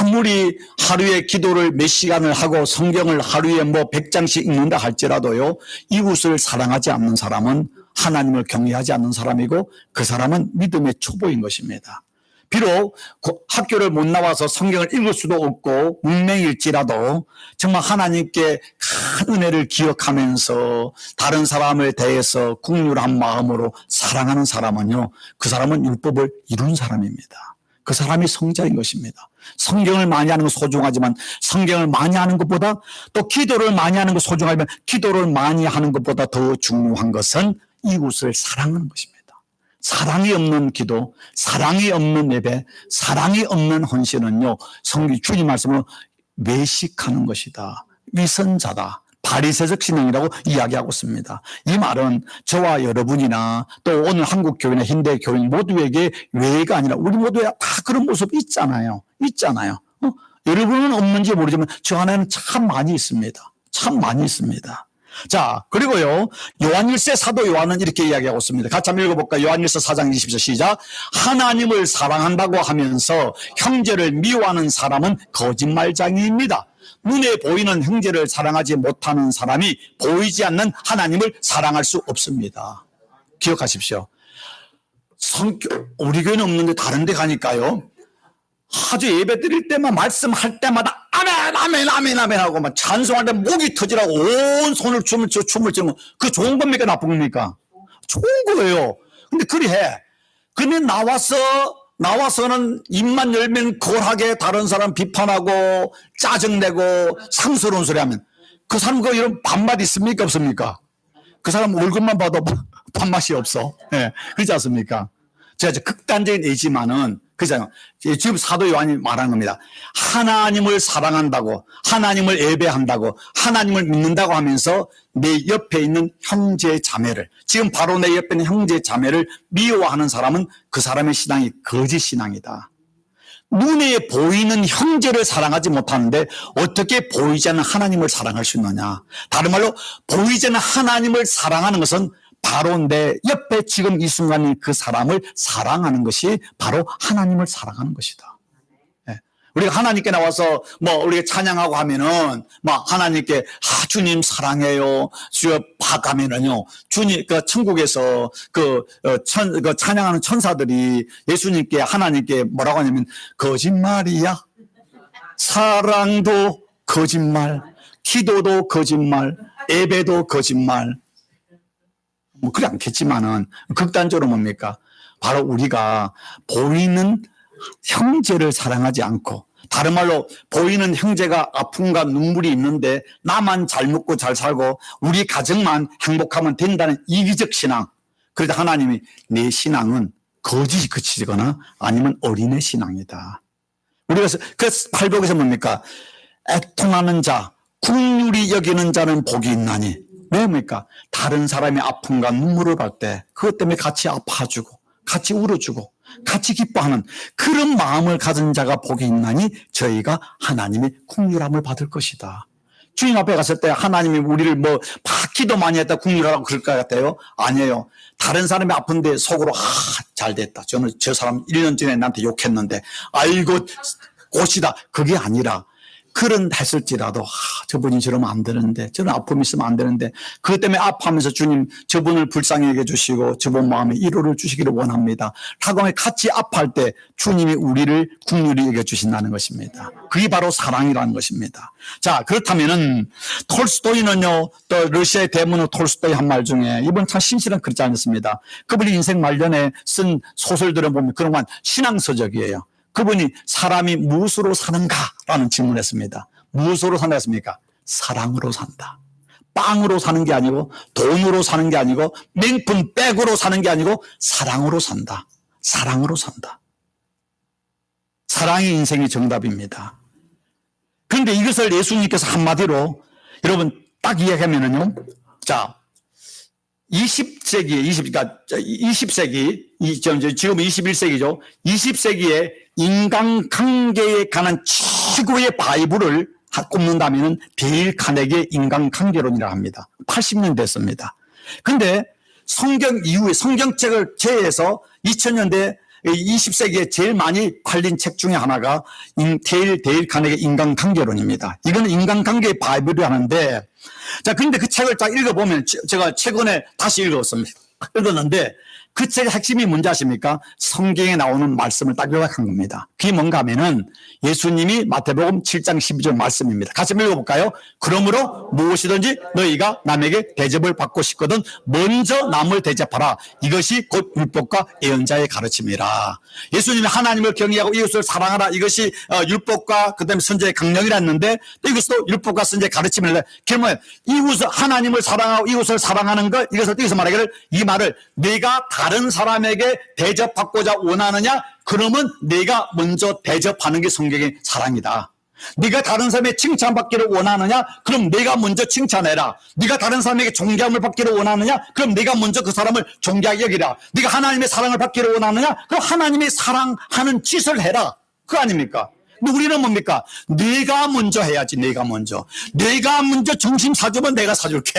[SPEAKER 1] 아무리 하루에 기도를 몇 시간을 하고 성경을 하루에 100장씩 읽는다 할지라도요, 이웃을 사랑하지 않는 사람은 하나님을 경외하지 않는 사람이고 그 사람은 믿음의 초보인 것입니다. 비록 학교를 못 나와서 성경을 읽을 수도 없고 문맹일지라도 정말 하나님께 큰 은혜를 기억하면서 다른 사람에 대해서 긍휼한 마음으로 사랑하는 사람은요, 그 사람은 율법을 이룬 사람입니다. 그 사람이 성자인 것입니다. 성경을 많이 하는 건 소중하지만 성경을 많이 하는 것보다 또 기도를 많이 하는 건 소중하지만 기도를 많이 하는 것보다 더 중요한 것은 이웃을 사랑하는 것입니다. 사랑이 없는 기도, 사랑이 없는 예배, 사랑이 없는 헌신은요, 성경 주님 말씀으로 외식하는 것이다. 위선자다. 바리새적 신앙이라고 이야기하고 있습니다. 이 말은 저와 여러분이나 또 오늘 한국 교회나 현대 교인 모두에게 외가 아니라 우리 모두에 다 그런 모습 있잖아요. 여러분은 없는지 모르지만 저 안에는 참 많이 있습니다. 참 많이 있습니다. 자, 그리고요, 요한일서 사도 요한은 이렇게 이야기하고 있습니다. 같이 한번 읽어볼까요? 요한일서 4장 20절 시작. 하나님을 사랑한다고 하면서 형제를 미워하는 사람은 거짓말장이입니다. 눈에 보이는 형제를 사랑하지 못하는 사람이 보이지 않는 하나님을 사랑할 수 없습니다. 기억하십시오. 우리 교회는 없는데 다른 데 가니까요, 아주 예배 드릴 때만 말씀할 때마다 아멘 아멘 아멘 아멘 하고 막 찬송할 때 목이 터지라고 온 손을 춤을 추면 그 좋은 겁니까 나쁜 겁니까? 좋은 거예요. 근데 그리 해. 근데 나와서는 입만 열면 거하게 다른 사람 비판하고 짜증내고 상스러운 소리 하면 그 사람 그 이런 반맛 있습니까 없습니까? 그 사람 얼굴만 봐도 반맛이 없어. 네, 그렇지 않습니까? 제가 극단적인 예지만은 그잖아요. 지금 사도 요한이 말하는 겁니다. 하나님을 사랑한다고, 하나님을 예배한다고, 하나님을 믿는다고 하면서 내 옆에 있는 형제 자매를, 지금 바로 내 옆에 있는 형제 자매를 미워하는 사람은 그 사람의 신앙이 거짓 신앙이다. 눈에 보이는 형제를 사랑하지 못하는데 어떻게 보이지 않는 하나님을 사랑할 수 있느냐. 다른 말로 보이지 않는 하나님을 사랑하는 것은 바로 내 옆에 지금 이 순간에 그 사람을 사랑하는 것이 바로 하나님을 사랑하는 것이다. 네. 우리가 하나님께 나와서 우리가 찬양하고 하면은 하나님께 주님 사랑해요. 주여 박하면은요, 주님 천국에서 찬양하는 천사들이 예수님께 하나님께 뭐라고 하냐면 거짓말이야. 사랑도 거짓말, 기도도 거짓말, 예배도 거짓말. 그래 않겠지만은 극단적으로 뭡니까? 바로 우리가 보이는 형제를 사랑하지 않고, 다른 말로 보이는 형제가 아픔과 눈물이 있는데 나만 잘 먹고 잘 살고 우리 가정만 행복하면 된다는 이기적 신앙. 그래도 하나님이 내 신앙은 거짓이 그치거나 아니면 어린애 신앙이다. 우리가 그 팔복에서 뭡니까? 애통하는 자, 긍휼히 여기는 자는 복이 있나니. 왜입니까? 다른 사람의 아픔과 눈물을 볼 때 그것 때문에 같이 아파주고 같이 울어주고 같이 기뻐하는 그런 마음을 가진 자가 복이 있나니 저희가 하나님의 긍휼함을 받을 것이다. 주님 앞에 갔을 때 하나님이 우리를 기도 많이 했다 긍휼하라고 그럴 것 같아요? 아니에요. 다른 사람이 아픈데 속으로 잘 됐다. 저 사람 1년 전에 나한테 욕했는데 아이고 꽃이다. 그게 아니라 그런 했을지라도 저분이 저러면 안 되는데, 저런 아픔이 있으면 안 되는데, 그것 때문에 아파하면서 주님 저분을 불쌍히 여겨주시고 저분 마음에 위로를 주시기를 원합니다 라고 하면 같이 아파할 때 주님이 우리를 긍휼히 여겨주신다는 것입니다. 그게 바로 사랑이라는 것입니다. 자, 그렇다면은 톨스토이는요, 또 러시아의 대문호 톨스토이 한 말 중에, 이번 참 신실은 그렇지 않습니다. 그분이 인생 말년에 쓴 소설들을 보면 그런 건 신앙서적이에요. 그분이 사람이 무엇으로 사는가라는 질문했습니다. 무엇으로 산다 했습니까? 사랑으로 산다. 빵으로 사는 게 아니고, 돈으로 사는 게 아니고, 명품 백으로 사는 게 아니고, 사랑으로 산다. 사랑으로 산다. 사랑이 인생의 정답입니다. 그런데 이것을 예수님께서 한마디로, 여러분 딱 이야기하면은요, 자, 20세기, 지금 21세기죠. 20세기에 인간관계에 관한 최고의 바이블을 꼽는다면 데일 카네기의 인간관계론이라고 합니다. 80년 됐습니다. 근데 성경 이후에 성경책을 제외해서 2000년대 20세기에 제일 많이 팔린 책 중에 하나가 데일 카네기의 인간관계론입니다. 이거는 인간관계의 바이블이 하는데, 자, 근데 그 책을 딱 읽어보면, 제가 최근에 다시 읽었는데, 그 책의 핵심이 뭔지 아십니까? 성경에 나오는 말씀을 딱 요약한 겁니다. 그게 뭔가 하면은 예수님이 마태복음 7장 12절 말씀입니다. 같이 한번 읽어볼까요? 그러므로 무엇이든지 너희가 남에게 대접을 받고 싶거든 먼저 남을 대접하라. 이것이 곧 율법과 예언자의 가르침이라. 예수님이 하나님을 경외하고 이웃을 사랑하라. 이것이 율법과 그다음에 선지자의 강령이라 했는데, 또 이것도 율법과 선지자의 가르침이라. 결국은 이웃을, 하나님을 사랑하고 이웃을 사랑하는 것, 이것을 여기서 말하기를, 이 말을 내가 다른 사람에게 대접받고자 원하느냐? 그러면 내가 먼저 대접하는 게 성경의 사랑이다. 네가 다른 사람에게 칭찬받기를 원하느냐? 그럼 내가 먼저 칭찬해라. 네가 다른 사람에게 존경을 받기를 원하느냐? 그럼 내가 먼저 그 사람을 존경하게 여기라. 네가 하나님의 사랑을 받기를 원하느냐? 그럼 하나님의 사랑하는 짓을 해라. 그거 아닙니까? 근데 우리는 뭡니까? 내가 먼저 해야지. 내가 먼저 점심 사주면 내가 사줄게.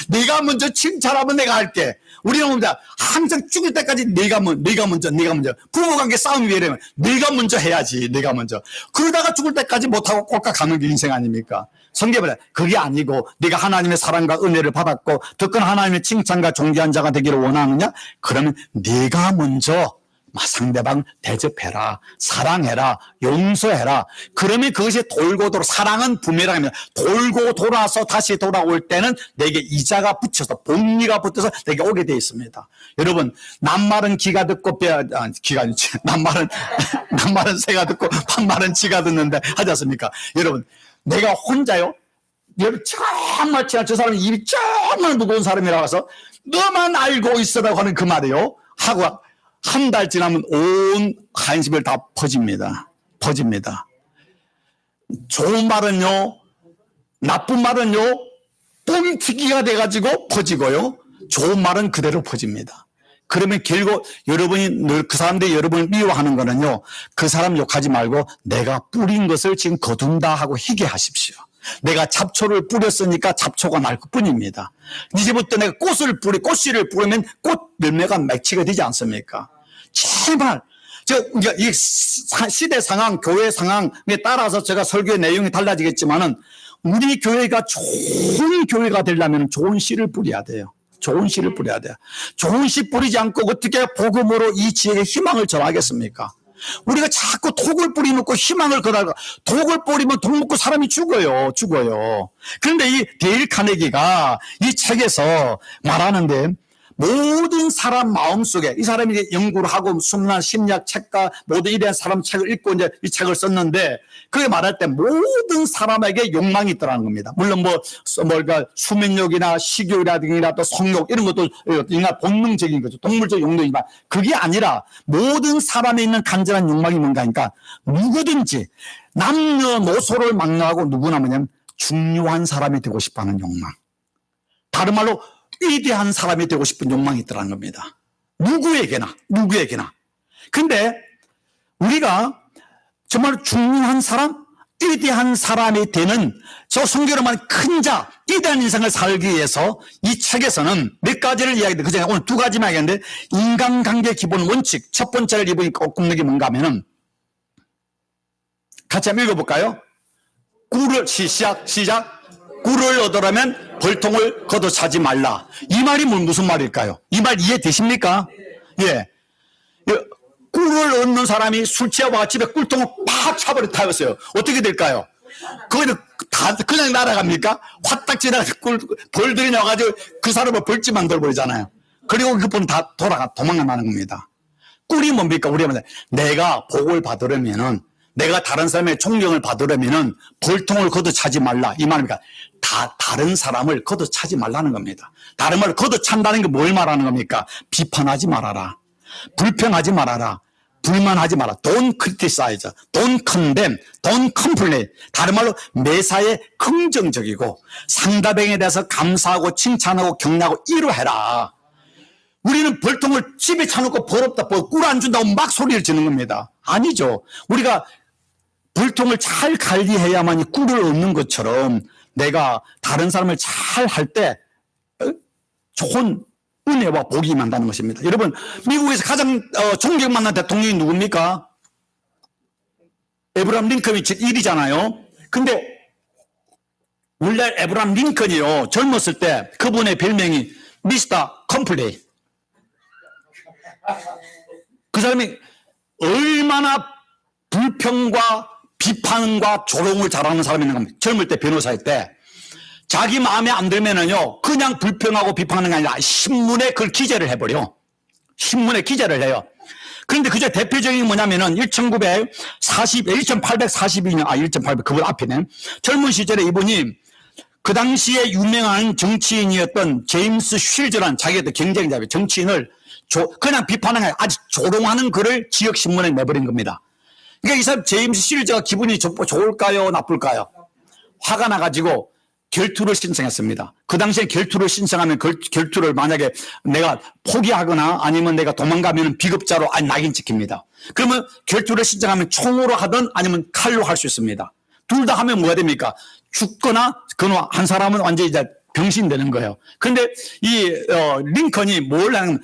[SPEAKER 1] 내가 먼저 칭찬하면 내가 할게. 우리는 뭡니까? 항상 죽을 때까지 내가 먼저. 부부관계 싸움이 왜 이러면 내가 먼저 해야지. 내가 먼저. 그러다가 죽을 때까지 못하고 꼴깍 가는 게 인생 아닙니까? 성경에 그게 아니고, 네가 하나님의 사랑과 은혜를 받았고 특권 하나님의 칭찬과 존귀한 자가 되기를 원하느냐? 그러면 네가 먼저 상대방 대접해라, 사랑해라, 용서해라. 그러면 그것이 돌고 돌아, 사랑은 부메랑입니다. 돌고 돌아서 다시 돌아올 때는 내게 이자가 붙여서, 복리가 붙어서 내게 오게 되어 있습니다. 여러분, 낱말은 기가 듣고 낱말은 새가 듣고 반말은 지가 듣는데 하지 않습니까? 여러분, 내가 혼자요, 정말 친한 저 사람이 입이 정말 무거운 사람이라고 해서 너만 알고 있어라고 하는 그 말이요 하고 한 달 지나면 온 한식을 다 퍼집니다. 좋은 말은요, 나쁜 말은요, 뻥튀기가 돼가지고 퍼지고요, 좋은 말은 그대로 퍼집니다. 그러면 결국 여러분이 늘 그 사람들이 여러분을 미워하는 거는요, 그 사람 욕하지 말고 내가 뿌린 것을 지금 거둔다 하고 희귀하십시오. 내가 잡초를 뿌렸으니까 잡초가 날 뿐입니다. 이제부터 내가 꽃씨를 뿌리면 꽃 열매가 맺히게 되지 않습니까? 제발, 이 시대 상황, 교회 상황에 따라서 제가 설교의 내용이 달라지겠지만은, 우리 교회가 좋은 교회가 되려면 좋은 씨를 뿌려야 돼요. 좋은 씨 뿌리지 않고 어떻게 복음으로 이 지역에 희망을 전하겠습니까? 우리가 자꾸 독을 뿌리놓고 희망을 전하고, 독을 뿌리면 독 먹고 사람이 죽어요. 그런데 이 데일 카네기가 이 책에서 말하는데, 모든 사람 마음속에, 이 사람이 이제 연구를 하고 수많은 심리학 책과 모든 이러한 사람 책을 읽고 이제 이 책을 썼는데, 그게 말할 때 모든 사람에게 욕망이 있더라는 겁니다. 물론 수면욕이나 식욕이라든가 또 성욕 이런 것도 인간 본능적인 거죠. 동물적 욕망이지만 그게 아니라 모든 사람에 있는 간절한 욕망이 뭔가 하니까, 누구든지 남녀노소를 막론하고 누구나 뭐냐면 중요한 사람이 되고 싶어하는 욕망. 다른 말로 위대한 사람이 되고 싶은 욕망이 있더라는 겁니다. 누구에게나. 근데 우리가 정말 중요한 사람, 위대한 사람이 되는 저 성경으로 말하는 큰 자, 위대한 인생을 살기 위해서 이 책에서는 몇 가지를 이야기해요. 그 중에 오늘 두 가지만 이야기했는데, 인간관계 기본 원칙, 첫 번째를 이분이 꼽는 게 뭔가 하면은, 같이 한번 읽어볼까요? 시작. 꿀을 얻으려면 벌통을 걷어차지 말라. 이 말이 무슨 말일까요? 이 말 이해되십니까? 예. 꿀을 얻는 사람이 술 취하고 집에 꿀통을 팍 차버려 타였어요. 어떻게 될까요? 거기는 다 그냥 날아갑니까? 화딱 지나가서 벌들이 나와가지고 그 사람을 벌집 만들어버리잖아요. 그리고 그 분 다 도망가는 겁니다. 꿀이 뭡니까? 우리가 내가 복을 받으려면은, 내가 다른 사람의 존경을 받으려면은 벌통을 걷어차지 말라. 이 말입니까? 다른 사람을 걷어차지 말라는 겁니다. 다른 말을 걷어찬다는 게 뭘 말하는 겁니까? 비판하지 말아라. 불평하지 말아라. 불만하지 마라. Don't criticize, don't condemn, don't complain. 다른 말로 매사에 긍정적이고 상대방에 대해서 감사하고 칭찬하고 격려하고 이루해라. 우리는 벌통을 집에 차놓고 벌없다, 꿀 안 준다고 막 소리를 지는 겁니다. 아니죠. 우리가 벌통을 잘 관리해야만이 꿀을 얻는 것처럼 내가 다른 사람을 잘 할 때 좋은 은혜와 복이 임한다는 것입니다. 여러분, 미국에서 가장 존경받는 대통령이 누굽니까? 에브라함 링컨이 1위잖아요. 근데 원래 에브라함 링컨이요, 젊었을 때 그분의 별명이 미스터 컴플레인. 그 사람이 얼마나 불평과 비판과 조롱을 잘하는 사람이 있는 겁니다. 젊을 때 변호사일 때 자기 마음에 안 들면은요, 그냥 불평하고 비판하는 게 아니라 신문에 그걸 기재를 해버려. 신문에 기재를 해요. 그런데 그저 대표적인 게 뭐냐면은 1842년, 그분 앞에는 젊은 시절에 이분이 그 당시에 유명한 정치인이었던 제임스 쉴즈라는 자기가 경쟁자예요. 정치인을 그냥 비판하는 게 아니라 아주 조롱하는 글을 지역신문에 내버린 겁니다. 그러니까 이 사람 제임스 쉴즈가 기분이 좋을까요? 나쁠까요? 화가 나가지고 결투를 신청했습니다. 그 당시에 결투를 신청하면 결투를 만약에 내가 포기하거나 아니면 내가 도망가면 비급자로 낙인 찍힙니다. 그러면 결투를 신청하면 총으로 하든 아니면 칼로 할 수 있습니다. 둘 다 하면 뭐가 됩니까? 죽거나 한 사람은 완전히 이제 병신되는 거예요. 그런데 이 링컨이 뭘 하는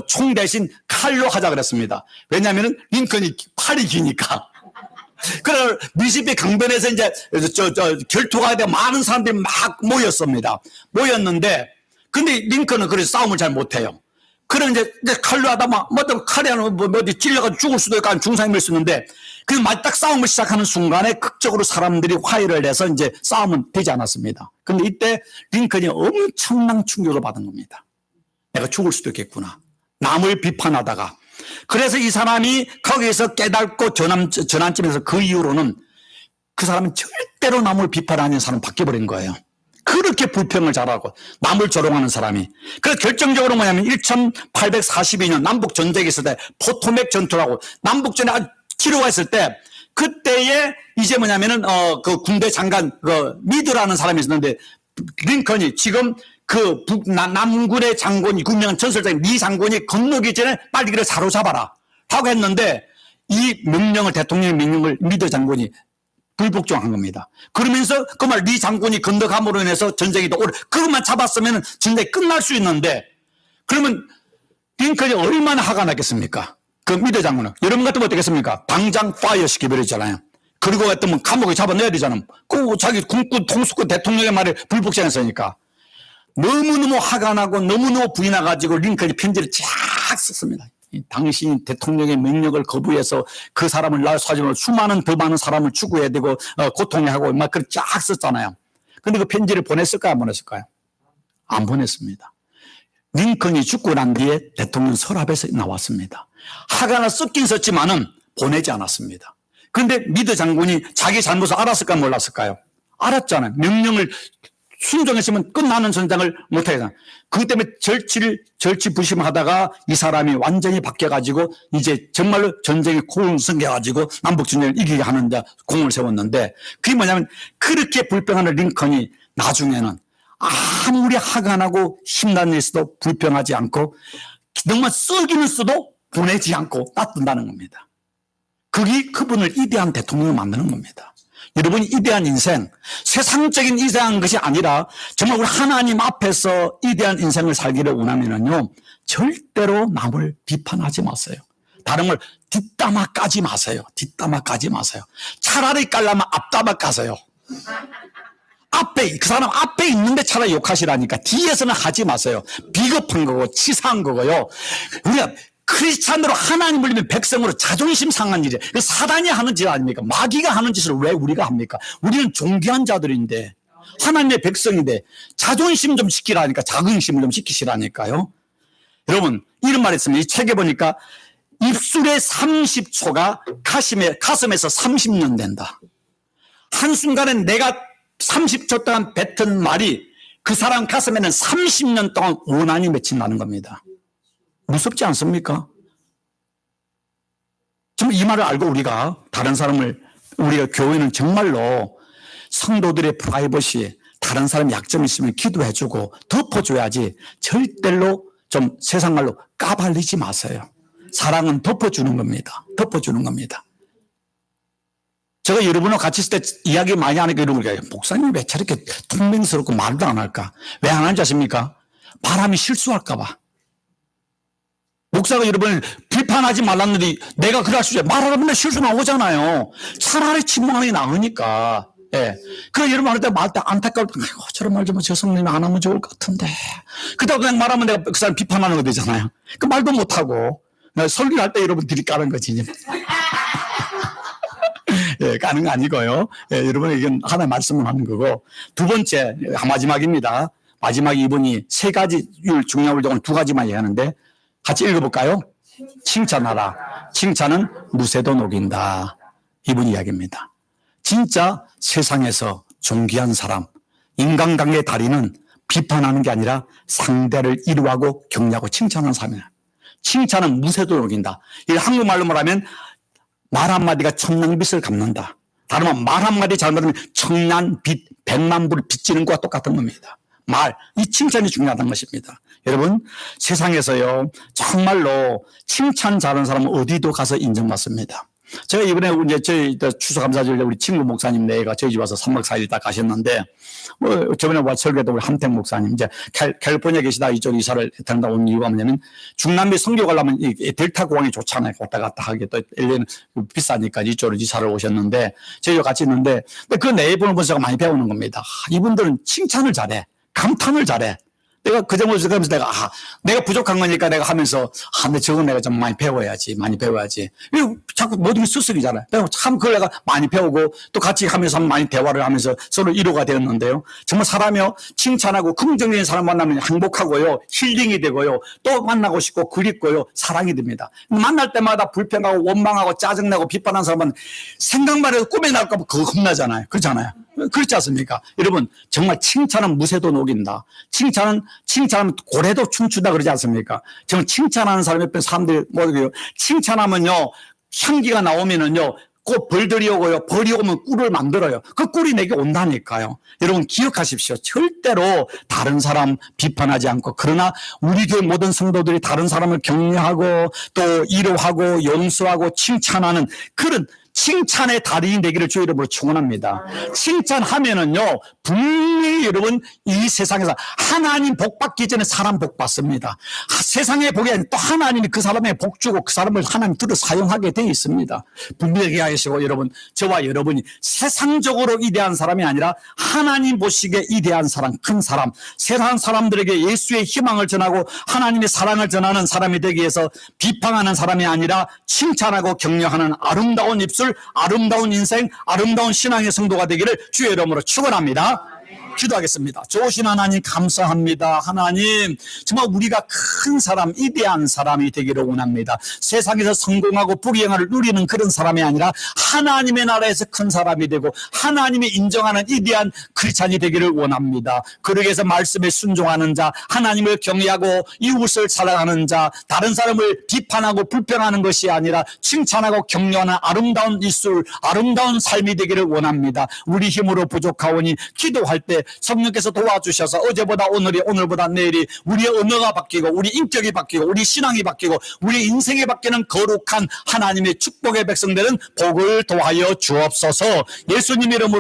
[SPEAKER 1] 총 대신 칼로 하자 그랬습니다. 왜냐하면 링컨이 팔이 기니까. 그래, 미시피 강변에서 이제, 결투가 되고 많은 사람들이 막 모였습니다. 모였는데, 근데 링컨은 그래서 싸움을 잘 못해요. 그래, 이제 칼로 하다 칼이 어디 찔려가지고 죽을 수도 있고, 중상임을 쓰는데, 그 딱 싸움을 시작하는 순간에 극적으로 사람들이 화해를 해서 이제 싸움은 되지 않았습니다. 근데 이때 링컨이 엄청난 충격을 받은 겁니다. 내가 죽을 수도 있겠구나. 남을 비판하다가. 그래서 이 사람이 거기에서 깨닫고 전환점에서 그 이후로는 그 사람은 절대로 남을 비판하는 사람 바뀌어버린 거예요. 그렇게 불평을 잘하고 남을 조롱하는 사람이. 그래서 결정적으로 뭐냐면 1842년 남북전쟁이 있을 때 포토맥 전투라고 남북전에 아주 기로가 있을 때 그때에 이제 뭐냐면은 그 군대 장관 미드라는 사람이 있었는데 링컨이 지금 남군의 장군이 유명한 전설적인 미 장군이 건너기 전에 빨리 그를 사로잡아라 하고 했는데 이 명령을 대통령의 명령을 미드 장군이 불복종한 겁니다. 그러면서 그 말 리 장군이 건너감으로 인해서 전쟁이 또 그것만 잡았으면 전쟁이 끝날 수 있는데 그러면 링컨이 얼마나 화가 났겠습니까? 그 미드 장군은 여러분 같으면 어떻겠습니까? 당장 파이어 시켜버리잖아요. 그리고 했더니 감옥에 잡아내야 되잖아요. 그 자기 군군 통수권 대통령의 말에 불복종했으니까. 너무너무 화가 나고 너무너무 불이 나가지고 링컨이 편지를 쫙 썼습니다. 당신이 대통령의 명령을 거부해서 그 사람을 날수하지만 수많은 더 많은 사람을 추구해야 되고 고통해 하고 막 그렇게 쫙 썼잖아요. 근데 그 편지를 보냈을까요? 안 보냈을까요? 안 보냈습니다. 링컨이 죽고 난 뒤에 대통령 서랍에서 나왔습니다. 화가 나 썼긴 썼지만은 보내지 않았습니다. 그런데 미드 장군이 자기 잘못을 알았을까요? 몰랐을까요? 알았잖아요. 명령을 순종했으면 끝나는 전쟁을 못하잖아. 그것 때문에 절치부심하다가 이 사람이 완전히 바뀌어가지고 이제 정말로 전쟁에 공을 승겨가지고 남북전쟁을 이기게 하는 공을 세웠는데 그게 뭐냐면 그렇게 불평하는 링컨이 나중에는 아무리 화가 나고 힘난 일 있어도 불평하지 않고 정말 썩이는 써도 보내지 않고 놔둔다는 겁니다. 그게 그분을 위대한 대통령을 만드는 겁니다. 여러분이 위대한 인생, 세상적인 위대한 것이 아니라 정말 우리 하나님 앞에서 위대한 인생을 살기를 원하면요, 절대로 남을 비판하지 마세요. 다른 걸 뒷담화 까지 마세요. 뒷담화 까지 마세요. 차라리 깔라면 앞담화 까세요. 그 사람 앞에 있는데 차라리 욕하시라니까. 뒤에서는 하지 마세요. 비겁한 거고 치사한 거고요. 우리가 크리스찬으로 하나님 불리면 백성으로 자존심 상한 일이에요. 사단이 하는 짓 아닙니까? 마귀가 하는 짓을 왜 우리가 합니까? 우리는 존귀한 자들인데 하나님의 백성인데 자존심 좀 지키라니까. 자긍심을 좀 지키시라니까요. 여러분 이런 말 했습니다. 이 책에 보니까 입술의 30초가 가슴에서 30년 된다. 한순간에 내가 30초 동안 뱉은 말이 그 사람 가슴에는 30년 동안 원한이 맺힌다는 겁니다. 무섭지 않습니까? 정말 이 말을 알고 우리가 우리가 교회는 정말로 성도들의 프라이버시, 다른 사람 약점이 있으면 기도해주고 덮어줘야지 절대로 좀 세상 말로 까발리지 마세요. 사랑은 덮어주는 겁니다. 덮어주는 겁니다. 제가 여러분과 같이 있을 때 이야기 많이 하니까 이런 거예요. 목사님 왜 저렇게 퉁명스럽고 말도 안 할까? 왜 안 하는지 아십니까? 바람이 실수할까봐. 목사가 여러분을 비판하지 말랐는데 내가 그럴 수 있어요. 말하다 보면 실수 나오잖아요. 차라리 침묵하는 게 나으니까. 예. 그래, 여러분 할 때 말 때 안타까울 때, 아이고, 저런 말 좀 저 성님이 안 하면 좋을 것 같은데. 그다음 그냥 말하면 내가 그 사람 비판하는 거 되잖아요. 그 말도 못하고. 설교를 할 때 여러분들이 까는 거지. 예, 까는 거 아니고요. 예, 여러분의 이건 하나의 말씀을 하는 거고. 두 번째, 마지막입니다. 마지막 이분이 세 가지 중요한 걸 두 가지만 얘기하는데 같이 읽어볼까요? 칭찬하라. 칭찬은 무쇠도 녹인다. 이분 이야기입니다. 진짜 세상에서 존귀한 사람, 인간관계의 달인은 비판하는 게 아니라 상대를 이루하고 격려하고 칭찬하는 사람이에요. 칭찬은 무쇠도 녹인다. 이 한국말로 말하면 말 한마디가 천냥빚을 갚는다. 다른 말, 말 한마디 잘못하면 천냥빚, 100만 불을 빚지는 것과 똑같은 겁니다. 이 칭찬이 중요하다는 것입니다. 여러분, 세상에서요, 정말로 칭찬 잘하는 사람은 어디도 가서 인정받습니다. 제가 이번에 이제 저희 추수감사절 우리 친구 목사님 내가 저희 집 와서 3박 4일 있다 가셨는데, 저번에 설교도 우리 함택 목사님, 이제 캘리포니아 계시다 이쪽 이사를 한다 온 이유가 뭐냐면, 중남미 선교 가려면 델타 공항이 좋잖아요. 왔다 갔다 하기 또 LA는 비싸니까 이쪽으로 이사를 오셨는데, 저희가 같이 있는데, 그 내부를 보면서 제가 많이 배우는 겁니다. 이분들은 칭찬을 잘해. 감탄을 잘해. 내가 그 정도 생각하면서 내가 부족한 거니까 내가 하면서, 근데 저건 내가 좀 많이 배워야지. 자꾸 모든 게 수습이잖아요. 참 그걸 내가 많이 배우고 또 같이 하면서 많이 대화를 하면서 서로 위로가 되었는데요. 정말 사람이요, 칭찬하고 긍정적인 사람 만나면 행복하고요, 힐링이 되고요, 또 만나고 싶고 그립고요, 사랑이 됩니다. 만날 때마다 불평하고 원망하고 짜증내고 비판하는 사람은 생각만 해도 꿈에 나올까 봐 그거 겁나잖아요. 그렇잖아요. 그렇지 않습니까? 여러분, 정말 칭찬은 무쇠도 녹인다. 칭찬하면 고래도 춤추다 그러지 않습니까? 정말 칭찬하는 사람 옆에 사람들이 뭐예요? 칭찬하면요, 향기가 나오면은요, 꼭 벌들이 오고요, 벌이 오면 꿀을 만들어요. 그 꿀이 내게 온다니까요. 여러분 기억하십시오. 절대로 다른 사람 비판하지 않고, 그러나 우리 교회 모든 성도들이 다른 사람을 격려하고 또 위로하고 용서하고 칭찬하는 그런 칭찬의 달인이 되기를 주의 이름으로 축원합니다. 칭찬하면은요, 분명히 여러분 이 세상에서 하나님 복 받기 전에 사람 복 받습니다. 세상의 복이 아니라 또 하나님이 그 사람의 복 주고 그 사람을 하나님 들어 사용하게 되어 있습니다. 분명히 하시고, 여러분, 저와 여러분이 세상적으로 위대한 사람이 아니라 하나님 보시기에 위대한 사람, 큰 사람, 세상 사람들에게 예수의 희망을 전하고 하나님의 사랑을 전하는 사람이 되기 위해서 비판하는 사람이 아니라 칭찬하고 격려하는 아름다운 입술, 아름다운 인생, 아름다운 신앙의 성도가 되기를 주의 이름으로 축원합니다. 기도하겠습니다. 좋으신 하나님 감사합니다. 하나님, 정말 우리가 큰 사람, 위대한 사람이 되기를 원합니다. 세상에서 성공하고 부귀영화를 누리는 그런 사람이 아니라 하나님의 나라에서 큰 사람이 되고 하나님이 인정하는 위대한 크리스찬이 되기를 원합니다. 그러기 위해서 말씀에 순종하는 자, 하나님을 경외하고 이웃을 사랑하는 자, 다른 사람을 비판하고 불평하는 것이 아니라 칭찬하고 격려하는 아름다운 입술, 아름다운 삶이 되기를 원합니다. 우리 힘으로 부족하오니 기도할 때 성령께서 도와주셔서 어제보다 오늘이, 오늘보다 내일이 우리의 언어가 바뀌고 우리 인격이 바뀌고 우리 신앙이 바뀌고 우리 인생이 바뀌는 거룩한 하나님의 축복의 백성들은 복을 도하여 주옵소서. 예수님 이름으로